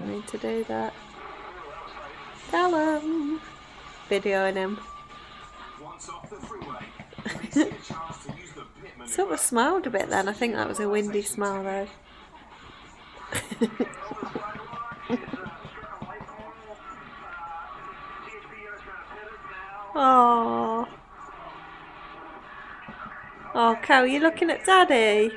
I need to do that. Callum! Videoing him. Sort of smiled a bit then. I think that was a windy smile though. Oh, oh, Cal, you looking at Daddy?